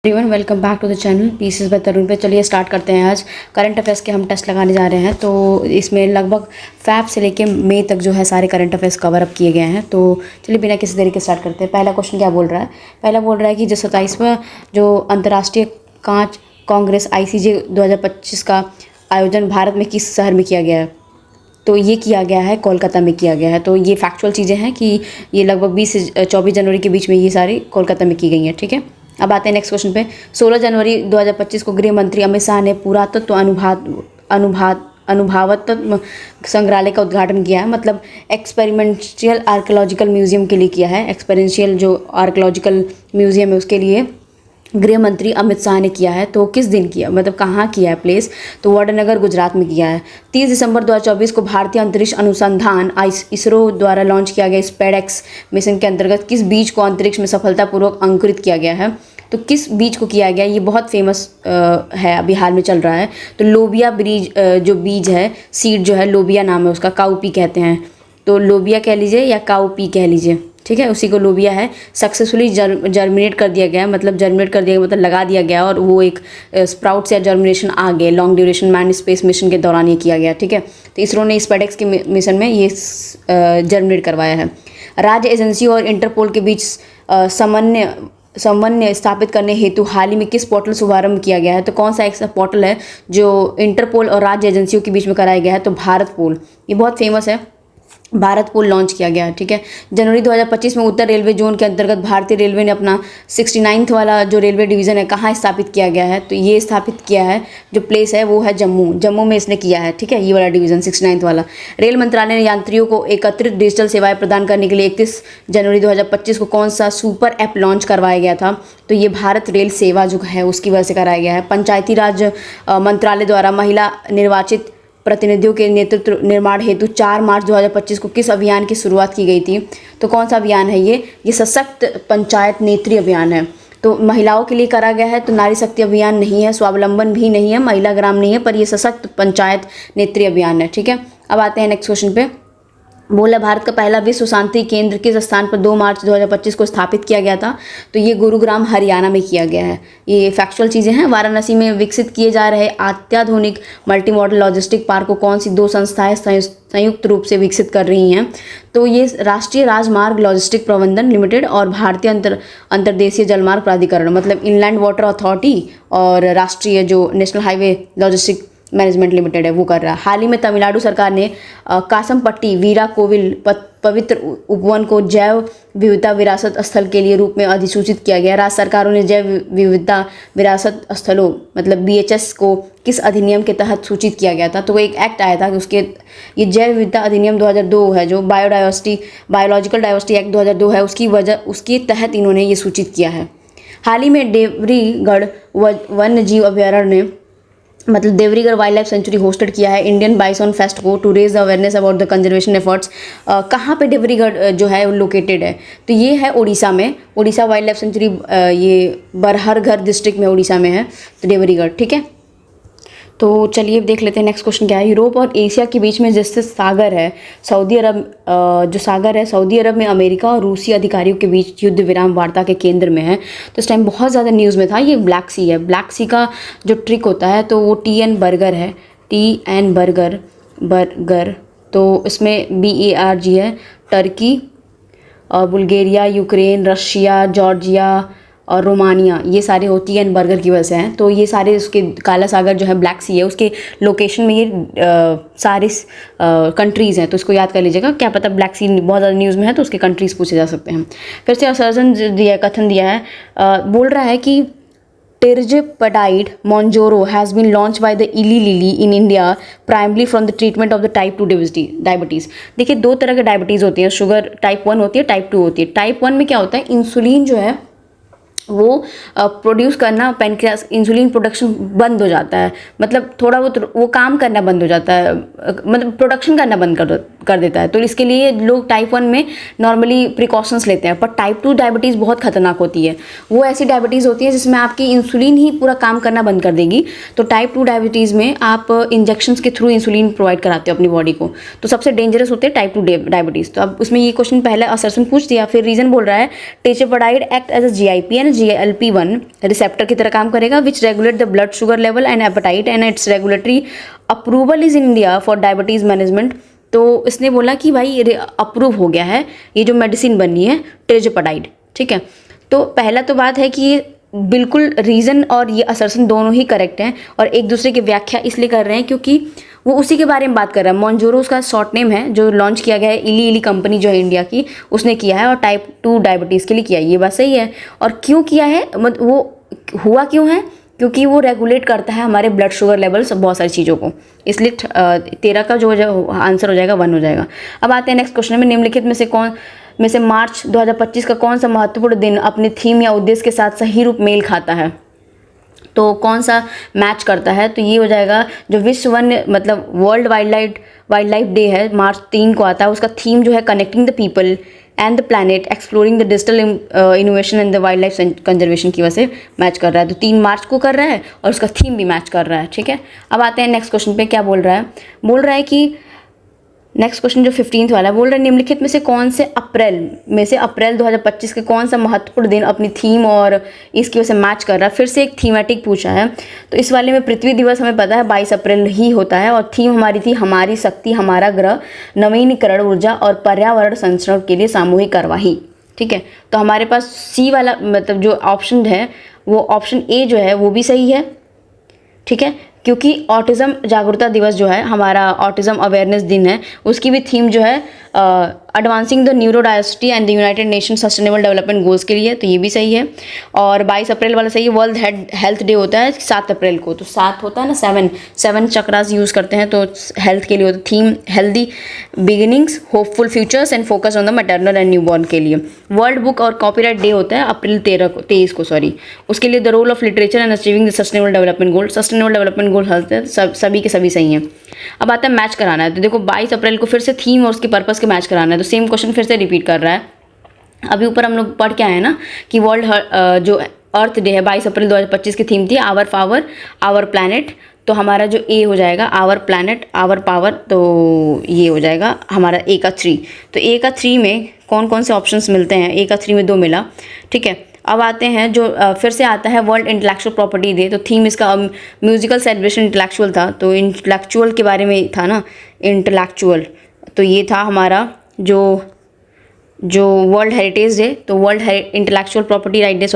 Everyone welcome back to the channel pieces by Tarun पे। चलिए start करते हैं। आज करंट अफेयर्स के हम टेस्ट लगाने जा रहे हैं। तो इसमें लगभग फैब से लेके मई तक जो है सारे करंट अफेयर्स कवर अप किए गए हैं। तो चलिए बिना किसी देरी के स्टार्ट करते हैं। पहला क्वेश्चन क्या बोल रहा है? पहला बोल रहा है कि जो 27वां जो अंतर्राष्ट्रीय कांच कांग्रेस ICJ 2025 का आयोजन भारत में किस शहर में किया गया है? तो ये किया गया है कोलकाता में किया गया है। तो ये फैक्चुअल चीज़ें हैं कि ये लगभग 20 से 24 जनवरी के बीच में ये सारी कोलकाता में की गई हैं। ठीक है, अब आते हैं नेक्स्ट क्वेश्चन पे। 16 जनवरी 2025 को गृह मंत्री अमित शाह ने पुरातत्व अनुभावत्व संग्रहालय का उद्घाटन किया है। मतलब एक्सपेरिमेंशियल आर्कियोलॉजिकल म्यूजियम के लिए किया है। एक्सपेरिमेंशियल जो आर्कियोलॉजिकल म्यूजियम है उसके लिए गृह मंत्री अमित शाह ने किया है। तो किस दिन किया, मतलब कहाँ किया है प्लेस? तो वडनगर गुजरात में किया है। 30 दिसंबर 2024 को भारतीय अंतरिक्ष अनुसंधान ISRO द्वारा लॉन्च किया गया स्पेडएक्स मिशन के अंतर्गत किस बीज को अंतरिक्ष में सफलतापूर्वक अंकुरित किया गया है? तो किस बीज को किया गया? ये बहुत फेमस है, अभी हाल में चल रहा है। तो लोबिया ब्रीज जो बीज है, सीड जो है, लोबिया नाम है उसका, काउपी कहते हैं। तो लोबिया कह लीजिए या काउपी कह लीजिए, ठीक है, उसी को लोबिया है। सक्सेसफुली जर्मिनेट कर दिया गया, मतलब जर्मिनेट कर दिया गया मतलब लगा दिया गया, और वो एक स्प्राउट से जर्मिनेशन आ गए। Long duration man space mission के दौरान ये किया गया। ठीक है, तो इसरो ने स्पेडएक्स के मिशन में ये जर्मिनेट करवाया है। राज्य एजेंसी और इंटरपोल के बीच समन्वय स्थापित करने हेतु हाल ही में किस पोर्टल शुभारंभ किया गया है? तो कौन सा ऐसा पोर्टल है जो इंटरपोल और राज्य एजेंसियों के बीच में कराया गया है? तो भारत पोल, ये बहुत फेमस है। भारत पोल लॉन्च किया गया है। ठीक है, जनवरी 2025 में उत्तर रेलवे जोन के अंतर्गत भारतीय रेलवे ने अपना 69वां वाला जो रेलवे डिवीज़न है कहाँ स्थापित किया गया है? तो ये स्थापित किया है, जो प्लेस है वो है जम्मू में इसने किया है। ठीक है, ये वाला डिवीज़न 69वां वाला। रेल मंत्रालय ने यात्रियों को एकत्रित डिजिटल सेवाएं प्रदान करने के लिए 31 जनवरी 2025 को कौन सा सुपर ऐप लॉन्च करवाया गया था? तो ये भारत रेल सेवा जो है उसकी वजह से कराया गया है। पंचायती राज मंत्रालय द्वारा महिला निर्वाचित प्रतिनिधियों के नेतृत्व निर्माण हेतु 4 मार्च 2025 को किस अभियान की शुरुआत की गई थी? तो कौन सा अभियान है ये सशक्त पंचायत नेत्री अभियान है। तो महिलाओं के लिए करा गया है। तो नारी शक्ति अभियान नहीं है, स्वावलंबन भी नहीं है, महिला ग्राम नहीं है, पर ये सशक्त पंचायत नेत्री अभियान है। ठीक है, अब आते हैं नेक्स्ट क्वेश्चन पे। बोला भारत का पहला विश्व शांति केंद्र किस स्थान पर 2 मार्च 2025 को स्थापित किया गया था? तो ये गुरुग्राम हरियाणा में किया गया है। ये फैक्चुअल चीज़ें हैं। वाराणसी में विकसित किए जा रहे अत्याधुनिक मल्टी मॉडल लॉजिस्टिक पार्क को कौन सी 2 संस्थाएं संयुक्त रूप से विकसित कर रही हैं? तो ये राष्ट्रीय राजमार्ग लॉजिस्टिक प्रबंधन लिमिटेड और भारतीय अंतर्देशीय जलमार्ग प्राधिकरण, मतलब इनलैंड वाटर अथॉरिटी और राष्ट्रीय जो national highway logistic management limited है वो कर रहा है। हाल ही में तमिलनाडु सरकार ने कासमपट्टी वीरा कोविल पवित्र उपवन को जैव विविधता विरासत स्थल के लिए रूप में अधिसूचित किया गया। राज्य सरकारों ने जैव विविधता विरासत स्थलों मतलब BHS को किस अधिनियम के तहत सूचित किया गया था? तो एक एक्ट आया था कि उसके ये जैव विविधता अधिनियम 2002 है, जो बायोलॉजिकल डाइवर्सिटी एक्ट 2002 है, उसके तहत इन्होंने ये सूचित किया है। हाल ही में देवरीगढ़ वन्य जीव अभयारण्य मतलब Deorigarh wildlife sanctuary hosted किया है इंडियन बाइसॉन फेस्ट को to raise the awareness about the conservation efforts. कहाँ पे देवरीगढ़ जो है लोकेटेड है? तो ये है उड़ीसा में। उड़ीसा वाइल्ड लाइफ सेंचुरी ये बरहरघर डिस्ट्रिक्ट में उड़ीसा में है, तो देवरीगढ़। ठीक है, तो चलिए देख लेते हैं नेक्स्ट क्वेश्चन क्या है। यूरोप और एशिया के बीच में जिससे सागर है सऊदी अरब, जो सागर है सऊदी अरब में अमेरिका और रूसी अधिकारियों के बीच युद्ध विराम वार्ता के केंद्र में है। तो इस टाइम बहुत ज़्यादा न्यूज़ में था। ये ब्लैक सी है। ब्लैक सी का जो ट्रिक होता है तो वो TN बर्गर है, TN बर्गर। तो इसमें BARG है। Turkey, Bulgaria, Ukraine, Russia, Georgia और रोमानिया, ये सारे TN बर्गर की वजह से हैं। तो ये सारे उसके काला सागर जो है ब्लैक सी है, उसके लोकेशन में ये सारे कंट्रीज़ हैं। तो इसको याद कर लीजिएगा। क्या पता ब्लैक सी बहुत ज़्यादा न्यूज़ में है तो उसके कंट्रीज़ पूछे जा सकते हैं। फिर से कथन दिया है, बोल रहा है कि tirzepatide Mounjaro has been launch by the Eli Lilly in India primarily from the treatment of the type 2 diabetes. देखिए 2 तरह के डायबिटीज़ होती हैं, शुगर टाइप 1 होती है, टाइप 2 होती है। टाइप 1 में क्या होता है, इंसुलिन जो है वो प्रोड्यूस करना, पेनक्रियास इंसुलिन प्रोडक्शन बंद हो जाता है, मतलब थोड़ा बहुत वो काम करना बंद हो जाता है, मतलब प्रोडक्शन करना बंद कर देता है। तो इसके लिए लोग टाइप 1 में नॉर्मली प्रिकॉशंस लेते हैं, पर टाइप 2 डायबिटीज़ बहुत खतरनाक होती है। वो ऐसी डायबिटीज़ होती है जिसमें आपकी इंसुलिन ही पूरा काम करना बंद कर देगी। तो टाइप 2 डायबिटीज़ में आप इंजेक्शंस के थ्रू इंसुलिन प्रोवाइड कराते हो अपनी बॉडी को, तो सबसे डेंजरस होते हैं टाइप 2 डायबिटीज़। तो अब उसमें ये क्वेश्चन पहले असर्शन पूछ दिया, फिर रीज़न बोल रहा है tirzepatide act as a GIP and GLP-1 receptor की तरह काम करेगा which regulate the blood sugar level and appetite and its regulatory approval is in India for diabetes management. तो इसने बोला कि भाई ये अप्रूव हो गया है ये जो मेडिसिन बनी है टिrzepatide, ठीक है। तो पहला तो बात है कि ये बिल्कुल रीज़न और ये असर्शन दोनों ही करेक्ट हैं और एक दूसरे की व्याख्या इसलिए कर रहे हैं क्योंकि वो उसी के बारे में बात कर रहा है। मॉन्जोरो उसका शॉर्ट नेम है, जो लॉन्च किया गया है इली कंपनी जो है इंडिया की, उसने किया है और टाइप 2 डायबिटीज़ के लिए किया है। ये बात सही है। और क्यों किया है, मतलब वो हुआ क्यों है, क्योंकि वो रेगुलेट करता है हमारे ब्लड शुगर लेवल्स बहुत सारी चीज़ों को, इसलिए 13 का जो आंसर हो जाएगा 1 हो जाएगा। अब आते हैं नेक्स्ट क्वेश्चन में, निम्नलिखित में से मार्च 2025 का कौन सा महत्वपूर्ण दिन अपने थीम या उद्देश्य के साथ सही रूप मेल खाता है? तो कौन सा मैच करता है? तो ये हो जाएगा जो विश्व वन्य मतलब वर्ल्ड वाइल्ड लाइफ डे है, मार्च 3 को आता है। उसका थीम जो है connecting the people and the planet exploring the digital innovation and the wild life conservation की वजह से मैच कर रहा है। तो 3 मार्च को कर रहा है और उसका थीम भी मैच कर रहा है, ठीक है। अब आते हैं नेक्स्ट क्वेश्चन पे, क्या बोल रहा है कि नेक्स्ट क्वेश्चन जो 15th वाला है, बोल रहा है निम्नलिखित में से अप्रैल 2025 के कौन सा महत्वपूर्ण दिन अपनी थीम और इसकी वजह से मैच कर रहा है। फिर से एक थीमेटिक पूछा है, तो इस वाले में पृथ्वी दिवस हमें पता है 22 अप्रैल ही होता है और थीम हमारी थी हमारी शक्ति हमारा ग्रह, नवीनीकरण ऊर्जा और पर्यावरण संरक्षण के लिए सामूहिक कार्यवाही, ठीक है। तो हमारे पास सी वाला मतलब जो ऑप्शन है वो ऑप्शन ए जो है वो भी सही है, ठीक है, क्योंकि ऑटिज़म जागरूकता दिवस जो है हमारा ऑटिज़म अवेयरनेस दिन है, उसकी भी थीम जो है advancing the neurodiversity and the United nation sustainable development goals के लिए, तो ये भी सही है। और 22 अप्रैल वाला सही है। वर्ल्ड हेल्थ डे होता है 7 अप्रैल को, तो 7 होता है ना, 7 चक्रास यूज़ करते हैं, तो हेल्थ के लिए होता है। Theme healthy beginnings hopeful futures and focus on the maternal and newborn के लिए। वर्ल्ड बुक और कॉपीराइट डे होता है अप्रैल 23 को, उसके लिए the role of literature and achieving the sustainable development goal. Sustainable development goal है सभी के सभी सही हैं। अब आता है मैच कराना है, तो देखो 22 अप्रैल को फिर से थीम और उसके पर्पस के मैच कराना है, तो सेम क्वेश्चन फिर से रिपीट कर रहा है। अभी ऊपर हम लोग पढ़ के आए हैं ना कि वर्ल्ड जो अर्थ डे है 22 अप्रैल 2025 की थीम थी आवर पावर आवर प्लैनेट, तो हमारा जो ए हो जाएगा आवर प्लैनेट आवर पावर, तो ये हो जाएगा हमारा ए का 3। तो ए का 3 में कौन कौन से ऑप्शंस मिलते हैं? ए का 3 में 2 मिला, ठीक है। अब आते हैं जो फिर से आता है वर्ल्ड इंटेलेक्चुअल प्रॉपर्टी डे, तो थीम इसका म्यूजिकल सेलिब्रेशन इंटेलेक्चुअल था, तो इंटेलेक्चुअल के बारे में था ना, इंटेलेक्चुअल, तो ये था हमारा जो वर्ल्ड हेरिटेज डे, तो world intellectual property right day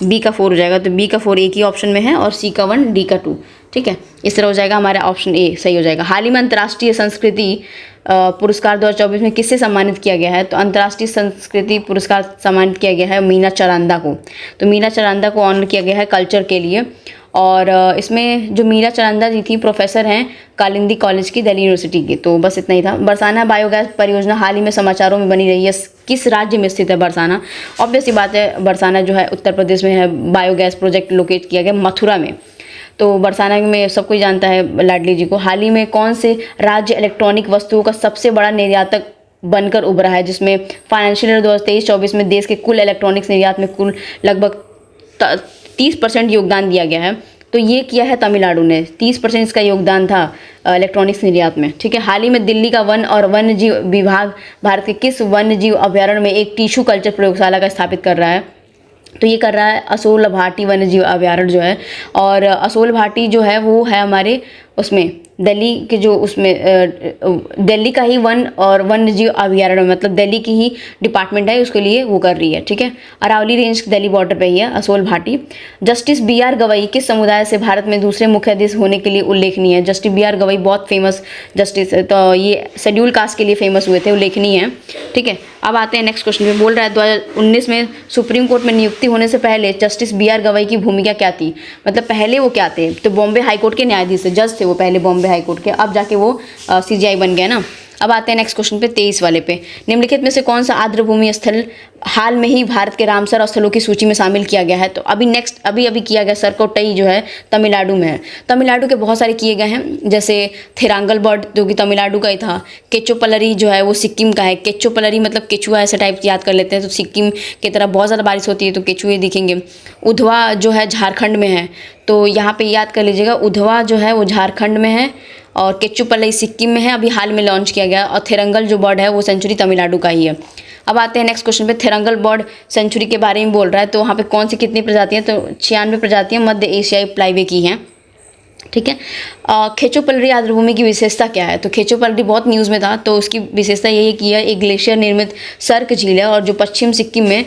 बी का 4 हो जाएगा, तो बी का 4 एक ही ऑप्शन में है और सी का 1 डी का 2, ठीक है। इस तरह हो जाएगा हमारा ऑप्शन ए सही हो जाएगा। हाल ही में अंतर्राष्ट्रीय संस्कृति पुरस्कार 2024 में किससे सम्मानित किया गया है? तो अंतर्राष्ट्रीय संस्कृति पुरस्कार सम्मानित किया गया है मीना चरांदा को, तो मीना चरांदा को ऑनर किया गया है कल्चर के लिए। और इसमें जो मीरा चरांदा जी थी प्रोफेसर हैं कालिंदी कॉलेज की दिल्ली यूनिवर्सिटी की। तो बस इतना ही था। बरसाना बायोगैस परियोजना हाल ही में समाचारों में बनी रही है, किस राज्य में स्थित है बरसाना? ऑब्वियस ही बात है, बरसाना जो है उत्तर प्रदेश में है। बायोगैस प्रोजेक्ट लोकेट किया गया मथुरा में, तो बरसाना में सब कोई जानता है लाडली जी को। हाल ही में कौन से राज्य इलेक्ट्रॉनिक वस्तुओं का सबसे बड़ा निर्यातक बनकर उभरा है, जिसमें फाइनेंशियल ईयर 2023-24 में देश के कुल इलेक्ट्रॉनिक्स निर्यात में कुल लगभग 30% योगदान दिया गया है? तो ये किया है तमिलनाडु ने, 30% इसका योगदान था इलेक्ट्रॉनिक्स निर्यात में, ठीक है। हाल ही में दिल्ली का वन और वन्य जीव विभाग भारत के किस वन्य जीव अभ्यारण्य में एक टिश्यू कल्चर प्रयोगशाला का स्थापित कर रहा है? तो ये कर रहा है असोल भाटी वन्य जीव अभ्यारण्य जो है, और असोल भाटी जो है वो है हमारे उसमें दिल्ली के जो उसमें दिल्ली का ही वन और वन्य जीव अभ्यारण्य, मतलब दिल्ली की ही डिपार्टमेंट है, उसके लिए वो कर रही है, ठीक है। अरावली रेंज दिल्ली बॉर्डर पे ही है असोल भाटी। जस्टिस BR गवई किस समुदाय से भारत में दूसरे मुख्य न्यायाधीश होने के लिए उल्लेखनीय है? जस्टिस BR गवई बहुत फेमस जस्टिस है, तो ये शेड्यूल कास्ट के लिए फेमस हुए थे, उल्लेखनीय है, ठीक है। अब आते हैं नेक्स्ट क्वेश्चन में। बोल रहा है 2019 में सुप्रीम कोर्ट में नियुक्ति होने से पहले जस्टिस BR गवई की भूमिका क्या थी? मतलब पहले वो क्या थे? तो बॉम्बे हाईकोर्ट के न्यायाधीश थे, जज थे वो पहले बॉम्बे हाईकोर्ट के, अब जाके वो CJI बन गए ना। अब आते हैं नेक्स्ट क्वेश्चन पे, 23 वाले पे। निम्नलिखित में से कौन सा आर्द्रभूमि स्थल हाल में ही भारत के रामसर स्थलों की सूची में शामिल किया गया है? तो अभी किया गया सरकोटई जो है तमिलनाडु में है। तमिलनाडु के बहुत सारे किए गए हैं, जैसे थिरांगलबर्ड जो कि तमिलनाडु का ही था। केचोपलरी जो है वो सिक्किम का है। केचोपलरी मतलब केचुआ ऐसे टाइप याद कर लेते हैं, तो सिक्किम की तरफ बहुत ज़्यादा बारिश होती है तो केचुए दिखेंगे। उधवा जो है झारखंड में है, तो यहाँ पे याद कर लीजिएगा, उधवा जो है वो झारखंड में है और केचुपलई सिक्किम में है, अभी हाल में लॉन्च किया गया। और थिरंगल जो बर्ड है वो सेंचुरी तमिलनाडु का ही है। अब आते हैं नेक्स्ट क्वेश्चन पे, थिरंगल बर्ड सेंचुरी के बारे में बोल रहा है, तो वहाँ पे कौन सी कितनी प्रजातियाँ? तो 96 प्रजातियाँ मध्य एशियाई प्लाईवे की हैं, ठीक है। खेचोपलरी आर्द्रभूमि की विशेषता क्या है? तो खेचोपलरी बहुत न्यूज़ में था, तो उसकी विशेषता यही है कि यह एक ग्लेशियर निर्मित सर्क झील है और जो पश्चिम सिक्किम में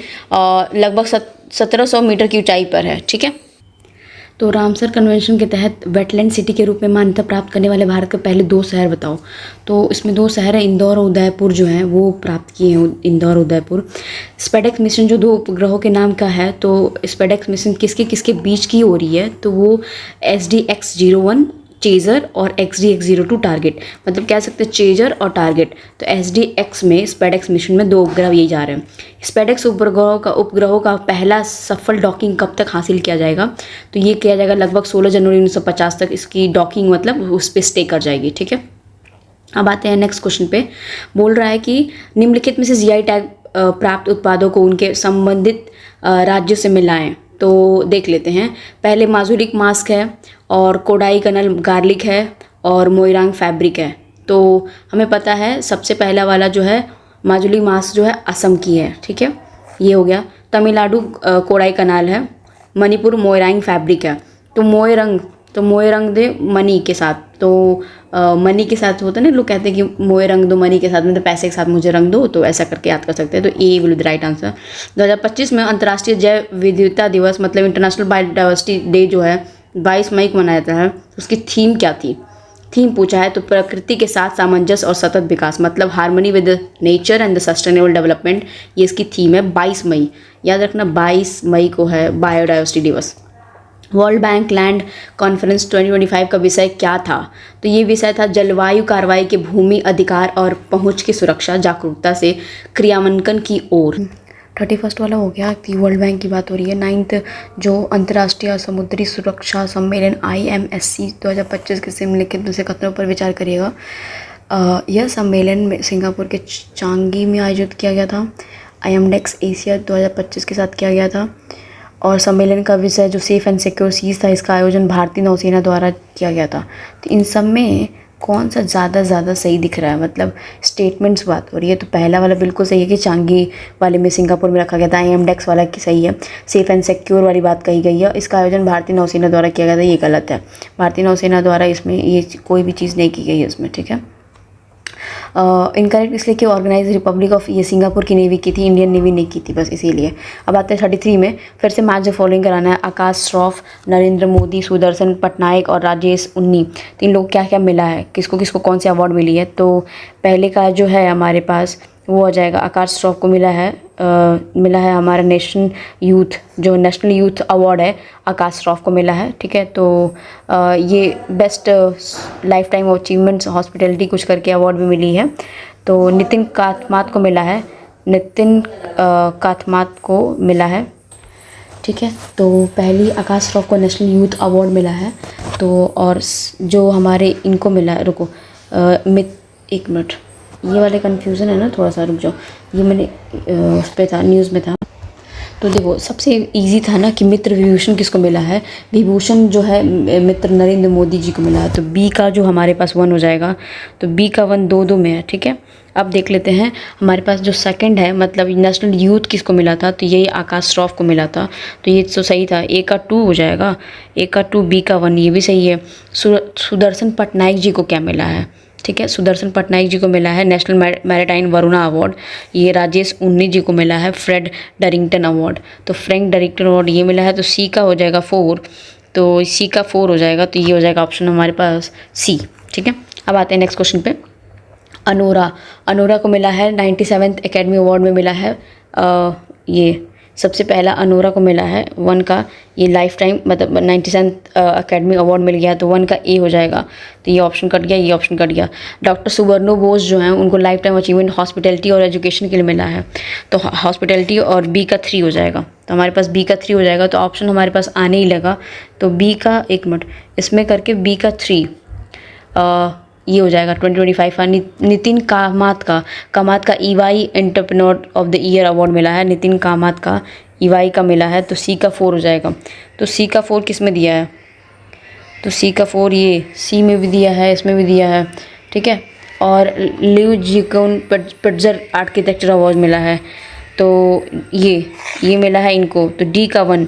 लगभग 1700 मीटर की ऊंचाई पर है, ठीक है। तो रामसर कन्वेंशन के तहत वेटलैंड सिटी के रूप में मान्यता प्राप्त करने वाले भारत के पहले 2 शहर बताओ। तो इसमें 2 शहर हैं, इंदौर और उदयपुर जो हैं वो प्राप्त किए हैं, इंदौर उदयपुर। स्पेडेक्स मिशन जो 2 उपग्रहों के नाम का है, तो स्पेडेक्स मिशन किसके किसके बीच की हो रही है? तो वो SDX-01 चेजर और XDX-02 टारगेट, मतलब कह सकते हैं चेजर और टारगेट। तो SDX में स्पेडेक्स मिशन में 2 उपग्रह ये जा रहे हैं। स्पेडेक्स उपग्रहों का पहला सफल डॉकिंग कब तक हासिल किया जाएगा? तो ये किया जाएगा लगभग 16 जनवरी 1950 तक इसकी डॉकिंग मतलब उस पर स्टे कर जाएगी, ठीक है। अब आते हैं नेक्स्ट क्वेश्चन पे। बोल रहा है कि निम्नलिखित में से GI टैग प्राप्त उत्पादों को उनके संबंधित राज्यों से मिलाएं। तो देख लेते हैं। पहले माजुलिक मास्क है और कोडाई कनल गार्लिक है और मोइरांग फैब्रिक है। तो हमें पता है सबसे पहला वाला जो है माजुली मास्क जो है असम की है, ठीक है, ये हो गया। तमिलनाडु कोडाई कनाल है, मणिपुर मोइरांग फैब्रिक है। तो मोए रंग दे मनी के साथ, तो मनी के साथ होता है ना, लोग कहते हैं कि मोए रंग दो मनी के साथ, मतलब पैसे के साथ मुझे रंग दो, तो ऐसा करके याद कर सकते हैं। तो A will be the right answer. 2025 में अंतर्राष्ट्रीय जैव विविधता दिवस मतलब इंटरनेशनल बायोडाइवर्सिटी डे जो है 22 मई को मनाया जाता है। उसकी थीम क्या थी? थीम पूछा है तो प्रकृति के साथ सामंजस्य और सतत विकास, मतलब harmony with nature and the sustainable development, ये इसकी थीम है। 22 मई याद रखना, 22 मई को है बायोडाइवर्सिटी दिवस। वर्ल्ड बैंक लैंड कॉन्फ्रेंस 2025 का विषय क्या था? तो ये विषय था जलवायु कार्रवाई के भूमि अधिकार और पहुंच की सुरक्षा जागरूकता से क्रियान्वयन की ओर। 31 वाला हो गया कि वर्ल्ड बैंक की बात हो रही है। 9th जो अंतर्राष्ट्रीय समुद्री सुरक्षा सम्मेलन IMSC 2025 के निम्नलिखित में से कथनों पर विचार करिएगा। यह सम्मेलन में सिंगापुर के चांगी में आयोजित किया गया था। IMDEX एशिया 2025 के साथ किया गया था और सम्मेलन का विषय जो सेफ एंड सिक्योर सीज था, इसका आयोजन भारतीय नौसेना द्वारा किया गया था। तो इन सब में कौन सा ज़्यादा सही दिख रहा है, मतलब स्टेटमेंट्स बात हो रही है, तो पहला वाला बिल्कुल सही है कि चांगी वाले में सिंगापुर में रखा गया था। IMDEX वाला की सही है, सेफ एंड सिक्योर वाली बात कही गई है। इसका आयोजन भारतीय नौसेना द्वारा किया गया था, ये गलत है। भारतीय नौसेना द्वारा इसमें ये कोई भी चीज़ नहीं की गई है इसमें, ठीक है। इनकरेक्ट इसलिए कि ऑर्गेनाइज रिपब्लिक ऑफ ये सिंगापुर की नेवी की थी, इंडियन नेवी नहीं की थी, बस इसीलिए। अब आते हैं 33 में, फिर से मैच द फॉलोइंग कराना है। आकाश श्रॉफ, नरेंद्र मोदी, सुदर्शन पटनायक और राजेश उन्नी, तीन लोग क्या क्या मिला है, किसको किसको कौन सी अवार्ड मिली है? तो पहले का जो है हमारे पास वो आ जाएगा, आकाश श्रॉफ को मिला है हमारा नेशनल यूथ अवार्ड है, आकाश श्रॉफ को मिला है, ठीक है। तो ये best life time achievements hospitality कुछ करके अवार्ड भी मिली है। तो नितिन काथमात को मिला है, ठीक है। तो पहली आकाश श्रॉफ को नेशनल यूथ अवार्ड मिला है। तो और जो हमारे इनको मिला है, रुको एक मिनट, ये वाले कन्फ्यूज़न है ना, थोड़ा सा रुक जाओ, ये मैंने उस पर था, न्यूज़ में था। तो देखो सबसे इजी था ना कि मित्र विभूषण किसको मिला है? विभूषण जो है मित्र नरेंद्र मोदी जी को मिला है। तो बी का जो हमारे पास 1 हो जाएगा, तो बी का 1 2 में है, ठीक है। अब देख लेते हैं हमारे पास जो सेकंड है, मतलब नेशनल यूथ किसको मिला था? तो यही आकाश श्रॉफ को मिला था, तो ये तो सही था। ए का 2 हो जाएगा, ए का 2, बी का 1, ये भी सही है। सुदर्शन पटनायक जी को क्या मिला है? ठीक है, सुदर्शन पटनायक जी को मिला है नेशनल मैरिटाइम वरुणा अवार्ड। ये राजेश उन्नी जी को मिला है फ्रेड डरिंगटन अवार्ड। तो फ्रैंक डरिंगटन अवार्ड ये मिला है, तो सी का हो जाएगा 4, तो सी का 4 हो जाएगा, तो ये हो जाएगा ऑप्शन हमारे पास सी, ठीक है। अब आते हैं नेक्स्ट क्वेश्चन पे। अनोरा को मिला है 97th एकेडमी अवार्ड में मिला है ये सबसे पहला अनोरा को मिला है 1 का, ये लाइफ टाइम मतलब 97 अकेडमी अवार्ड मिल गया, तो 1 का ए हो जाएगा। तो ये ऑप्शन कट गया, ये ऑप्शन कट गया। डॉक्टर सुबर्णो बोस जो हैं उनको लाइफ टाइम अचीवमेंट हॉस्पिटैलिटी और एजुकेशन के लिए मिला है, तो हॉस्पिटैलिटी और बी का 3 हो जाएगा। तो हमारे पास बी का 3 हो जाएगा, तो ऑप्शन हमारे पास आने ही लगा। तो बी का, एक मिनट, इसमें करके बी का 3 ये हो जाएगा 2025 का। नितिन कामात का EY entrepreneur of the year award मिला है, नितिन कामात का ईवाई का मिला है, तो सी का 4 हो जाएगा। तो सी का 4 किस में दिया है? तो सी का 4 ये सी में भी दिया है, इसमें भी दिया है, ठीक है। और लिव जिकोन पिट्जर आर्किटेक्चर अवार्ड मिला है, तो ये मिला है इनको। तो डी का 1,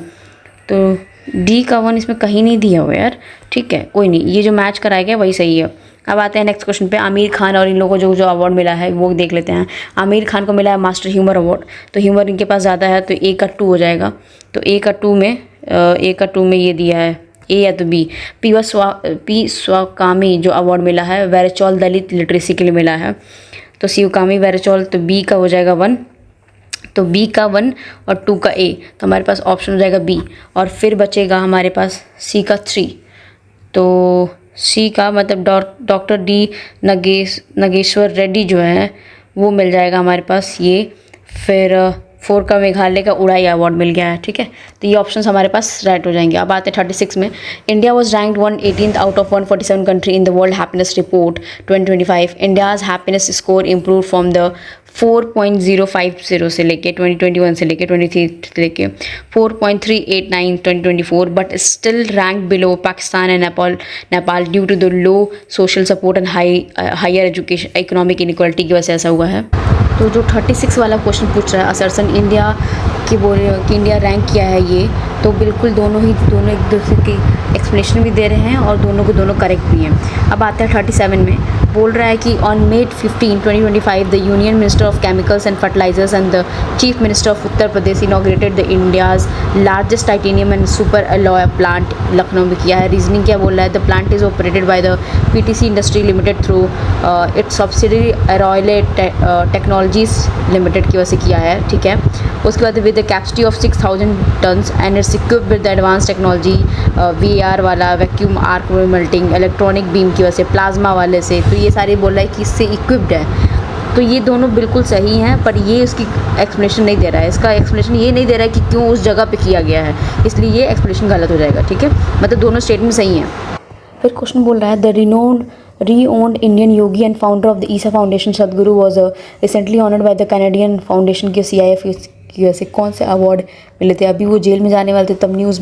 तो डी का 1 इसमें कहीं नहीं दिया हुआ यार, ठीक है, कोई नहीं, ये जो मैच कराया गया वही सही है। अब आते हैं नेक्स्ट क्वेश्चन पे। आमिर खान और इन लोगों को जो अवार्ड मिला है वो देख लेते हैं। आमिर खान को मिला है मास्टर ह्यूमर अवार्ड, तो ह्यूमर इनके पास ज़्यादा है, तो ए का 2 हो जाएगा। तो ए का 2 में ये दिया है, ए या तो बी। पी स्वाकामी जो अवार्ड मिला है वेरेचौल दलित लिटरेसी के लिए मिला है, तो शिवकामी वेरेचौल, तो बी का हो जाएगा 1। तो बी का 1 और 2 का ए, तो हमारे पास ऑप्शन हो जाएगा बी। और फिर बचेगा हमारे पास सी का 3, तो सी का मतलब डॉक्टर डी नगेश्वर रेड्डी जो है वो मिल जाएगा हमारे पास ये। फिर 4 का मेघालय का उड़ाई अवार्ड मिल गया है, ठीक है। तो ये ऑप्शंस हमारे पास राइट हो जाएंगे। अब आते हैं 36 में। India was ranked 118th out of 147 country in the world happiness report 2025। India's happiness score improve from the 4.050 से लेके 2021 से लेके 23 से लेके 4.389 2024, but still rank below Pakistan and Nepal due to the low social support and higher education economic inequality की वजह से ऐसा हुआ है। तो जो 36 वाला क्वेश्चन पूछ रहा है असरसन इंडिया की, बोल रहे हो कि इंडिया रैंक किया है ये, तो बिल्कुल दोनों एक दूसरे की एक्सप्लेनेशन भी दे रहे हैं और दोनों करेक्ट भी हैं। अब आते हैं 37 में। बोल रहा है कि on May 15, 2025 the union minister of chemicals and fertilizers and the chief minister of Uttar Pradesh inaugurated the India's largest titanium and super alloy plant Lucknow में किया है। रीजनिंग क्या बोल रहा है? The plant is operated by the PTC Industry Limited through its subsidiary Aerolloy Technologies Limited की वजह से किया है, ठीक है। उसके बाद with the capacity of 6000 tons and it's equipped with the advance technology VAR वाला vacuum arc melting electronic beam की वजह से प्लाज्मा वाले से, तो ये सारे बोल रहा है कि इससे इक्विप्ड है। तो ये दोनों बिल्कुल सही हैं, पर ये उसकी एक्सप्लेनेशन नहीं दे रहा है। इसका एक्सप्लेनेशन ये नहीं दे रहा है कि क्यों उस जगह पे किया गया है, इसलिए ये एक्सप्लेनेशन गलत हो जाएगा, ठीक है। मतलब दोनों स्टेटमेंट सही हैं। फिर क्वेश्चन बोल रहा है the renowned Indian yogi and founder of the ESA Foundation Sadhguru was recently honored by the Canadian Foundation के CIF की वजह से कौन से अवार्ड मिले थे? अभी वो जेल में जाने वाले थे तब न्यूज़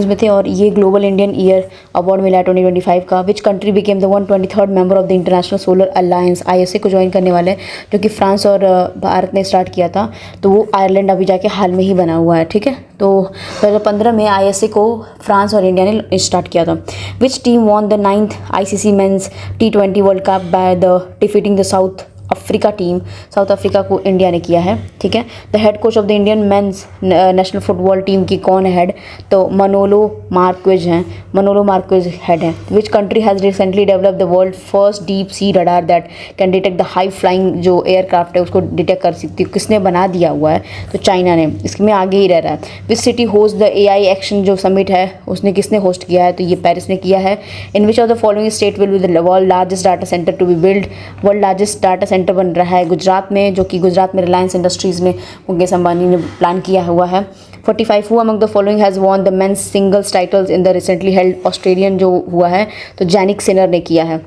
में थे और ये ग्लोबल इंडियन ईयर अवार्ड मिला है 2025 का। Which country became the 123rd member of the international solar alliance? ISA को ज्वाइन करने वाले हैं, जो कि फ्रांस और भारत ने स्टार्ट किया था, तो वो आयरलैंड अभी जाके हाल में ही बना हुआ है, ठीक है। तो 2015 में ISA को फ्रांस और इंडिया ने स्टार्ट किया था। Which team won the 9th ICC men's T20 world cup by the defeating the South Africa को इंडिया ने किया है, ठीक है। The head coach of the Indian men's national football team की कौन है हेड? तो मनोलो मार्क्वेज हेड हैं। Which country has recently developed the world first deep sea radar that can detect the high flying जो aircraft है उसको detect कर सकती है? किसने बना दिया हुआ है? तो चाइना ने, इसमें आगे ही रह रहा है। Which city host the AI action जो समिट है उसने किसने होस्ट किया है? तो ये पेरिस ने किया है। In which of the following state will be the world largest data centre to be build? World largest data centre बन रहा है गुजरात में, जो कि गुजरात में रिलायंस इंडस्ट्रीज़ में मुकेश अंबानी ने प्लान किया हुआ है। 45 who among the following has won the men's singles titles in the recently held Australian जो हुआ है, तो जैनिक सिनर ने किया है।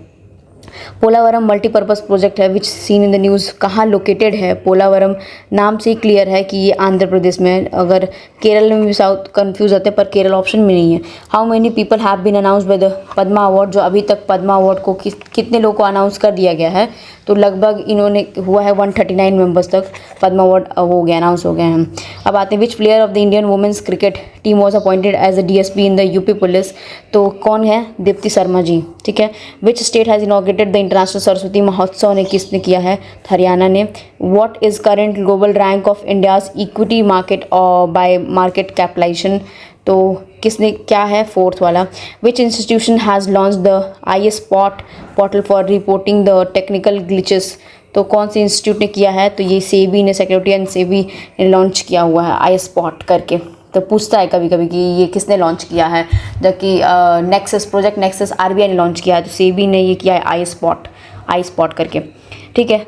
पोलावरम मल्टीपर्पज़ प्रोजेक्ट है विच सीन इन द न्यूज़ कहाँ लोकेटेड है? पोलावरम नाम से ही क्लियर है कि ये आंध्र प्रदेश में है। अगर केरल में भी साउथ कन्फ्यूज़ होते हैं, पर केरल ऑप्शन में नहीं है। How many people have been announce by the Padma award? जो अभी तक पद्मा अवार्ड को कितने लोगों को अनाउंस कर दिया गया है? तो लगभग इन्होंने हुआ है 139 मेंबर्स तक पद्मा अवार्ड हो गया, अनाउंस हो गए हैं। अब आते हैं which player of the Indian women's cricket team was appointed as a DSP in the UP police? तो कौन है? दीप्ति शर्मा जी, ठीक है। Which state has inaugurated the international Saraswati Mahotsav ने किसने किया है? हरियाणा ने। What is current global rank of India's equity market by market capitalization? तो किसने, क्या है 4th वाला? Which institution has launch the IS portal for reporting the technical glitches? तो कौन से इंस्टीट्यूट ने किया है, तो ये सेबी ने, सिक्योरिटी एंड सेबी ने लॉन्च किया हुआ है आई स्पॉट करके। तो पूछता है कभी कभी कि ये किसने लॉन्च किया है, जबकि नेक्सस, प्रोजेक्ट नेक्सस आरबीआई ने लॉन्च किया है, तो सेबी ने ये किया है आई स्पॉट करके। ठीक है।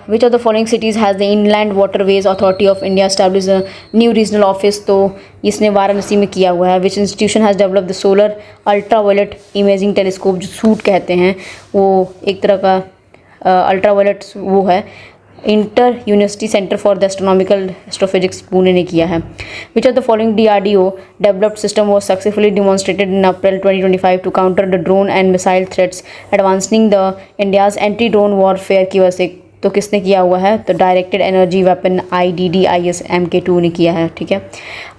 विच of the following cities has the inland waterways authority of India establish a new regional office, तो इसने वाराणसी में किया हुआ है। विच institution has develop the solar ultraviolet imaging telescope, जो सूट कहते हैं, वो एक तरह का अल्ट्रावायलेट वो है। Inter university centre for the astronomical astrophysics Pune ने किया है। विच of the following DRDO developed system was successfully demonstrated in April 2025 to counter the drone and missile threats advancing the India's anti drone warfare की वजह से, तो किसने किया हुआ है, तो directed energy weapon IDDIS MK2 ने किया है। ठीक है।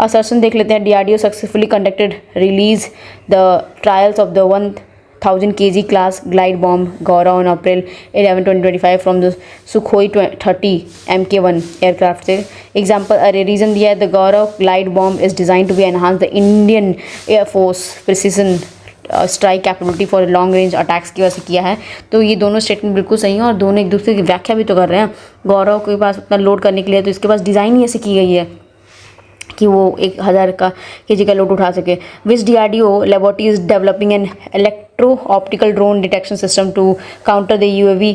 असर्शन देख लेते हैं। DRDO successfully conducted release the trials of the 1000 kg class glide bomb Gaurav on April 11, 2025 from the Sukhoi 30 MK1 aircraft से। एग्जाम्पल अरे रीज़न दिया है, the Gaurav glide bomb is design to be enhance the Indian air force precision strike capability for long range attacks की वजह से किया है। तो ये दोनों स्टेटमेंट बिल्कुल सही हैं और दोनों एक दूसरे की व्याख्या भी तो कर रहे हैं। गौरव के पास उतना लोड करने के लिए, तो इसके पास डिज़ाइन ही ऐसे की गई है कि वो 1000 kg का लोड उठा सके। Which DRDO laboratory is developing an electro optical drone detection system to counter the UAV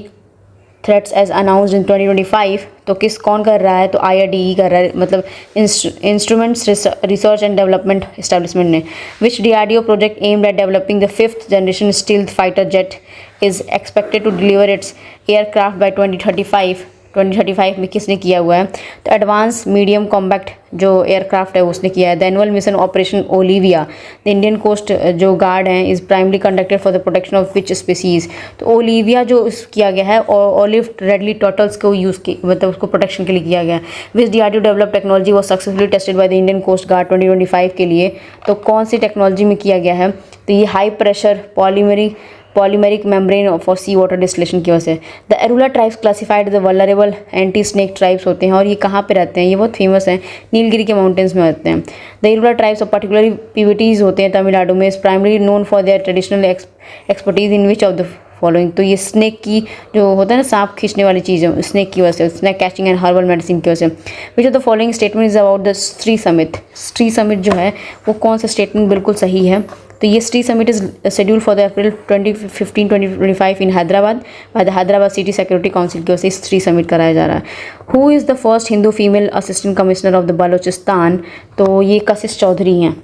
threats as announced in 2025, तो कौन कर रहा है, तो IRDE कर रहा है, मतलब instruments research and development establishment ने। Which DRDO project aimed at developing the 5th generation stealth fighter jet is expected to deliver its aircraft by 2035 में किसने किया हुआ है, तो एडवांस मीडियम कॉम्पैक्ट जो एयरक्राफ्ट है उसने किया है। The annual mission operation Olivia the Indian coast जो गार्ड हैं is primary conducted for the protection of which species, तो ओलिविया जो किया गया है और ओलिव रेडली टर्टल्स को यूज़ की, मतलब उसको प्रोटेक्शन के लिए किया गया है। Which DRDO develop technology was successfully tested by the Indian coast guard 2025 के लिए, तो कौन सी टेक्नोलॉजी में किया गया है, तो ये high pressure polymeric membrane for sea water distillation की वजह से। The Irula tribes classified the vulnerable anti snake tribes होते हैं, और ये कहाँ पे रहते हैं, ये बहुत फेमस हैं, नीलगिरी के माउंटेन्स में रहते हैं। The Irula tribes of particularly PVTs होते हैं तमिलनाडु में, is primary known for their traditional expertise in which of the following, तो ये स्नेक की जो होता है ना सांप खींचने वाली चीज़ है, स्नेक की वजह से, snake catching and herbal medicine की वजह से। Which of the following statement is about the Stree summit, Stree summit जो है वो कौन सा स्टेटमेंट बिल्कुल सही है, तो ये Stree summit is schedule for the April 2015-2025 in Hyderabad by the Hyderabad city security council की वजह से स्ट्री समिट कराया जा रहा है। Who is the first Hindu female assistant commissioner of the Balochistan, तो ये कशिश चौधरी हैं।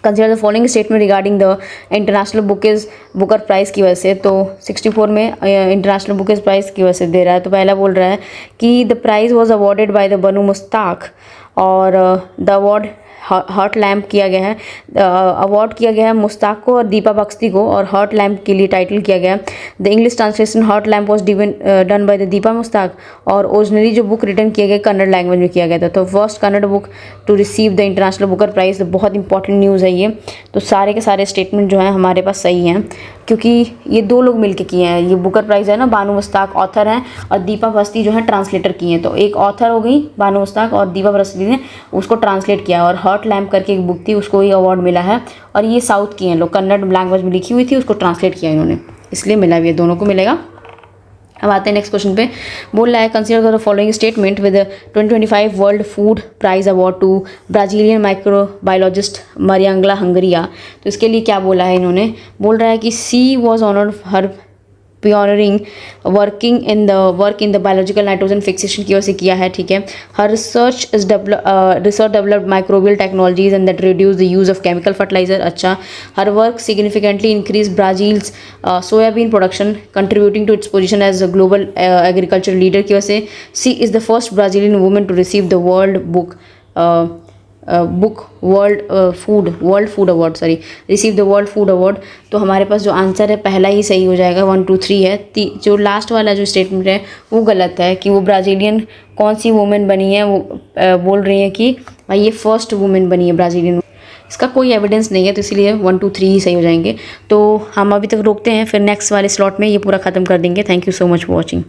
Consider the following statement regarding the international Booker prize की वजह से, तो 64 में इंटरनेशनल बुकर प्राइज़ की वजह से दे रहा है। तो पहला बोल रहा है कि the prize was awarded by the Banu Mushtaq, और द अवार्ड हॉट लैम्प किया गया है, अवार्ड किया गया है मुश्ताक को और दीपा बख्शी को, और हॉट लैम्प के लिए टाइटल किया गया है। The English translation hot lamp was done by the Deepa Mushtaq, और ओरिजिनली जो बुक रिटर्न किया गया कन्नड़ लैंग्वेज में किया गया था। तो first Kannada book to receive the international Booker prize, तो बहुत इंपॉर्टेंट न्यूज़ है ये। तो सारे के सारे स्टेटमेंट जो हैं हमारे पास सही हैं, क्योंकि ये दो लोग मिलके किए हैं। ये बुकर प्राइज़ है ना, बानू मुश्ताक ऑथर हैं और दीपा बख्शी जो है ट्रांसलेटर किए हैं। तो एक ऑथर हो गई बानू मुश्ताक और दीपा बख्शी ने उसको ट्रांसलेट किया, और हॉट लैम्प करके एक बुक थी उसको ये अवार्ड मिला है, और ये साउथ की हैं लोग, कन्नड़ लैंग्वेज में लिखी हुई थी, उसको ट्रांसलेट किया इन्होंने, इसलिए मिला भी है, दोनों को मिलेगा। अब आते हैं नेक्स्ट क्वेश्चन पे। बोल रहा है consider the following statement with 2025 world food prize award to Brazilian microbiologist Mariangela Hungria. तो इसके लिए क्या बोला है इन्होंने, बोल रहा है कि she was honoured her pioneering work in the biological nitrogen fixation की वजह से किया है। ठीक है। Her research developed microbial technologies and that reduce the use of chemical fertilizer. अच्छा। Her work significantly increase Brazil's soybean production contributing to its position as a global agriculture leader की वजह से। She is the first Brazilian women to receive the world food award receive the world food award. तो हमारे पास जो answer है पहला ही सही हो जाएगा, 1 2 3 है। जो लास्ट वाला जो स्टेटमेंट है वो गलत है कि वो ब्राज़ीलियन कौन सी वुमेन बनी है, वो बोल रही है कि भाई ये फर्स्ट वुमेन बनी है ब्राज़ीलियन। इसका कोई एविडेंस नहीं है, तो इसलिए 1 2 3 ही सही हो जाएंगे। तो हम अभी तक रोकते हैं, फिर नेक्स्ट वाले स्लॉट में ये पूरा ख़त्म कर देंगे। Thank you so much for watching.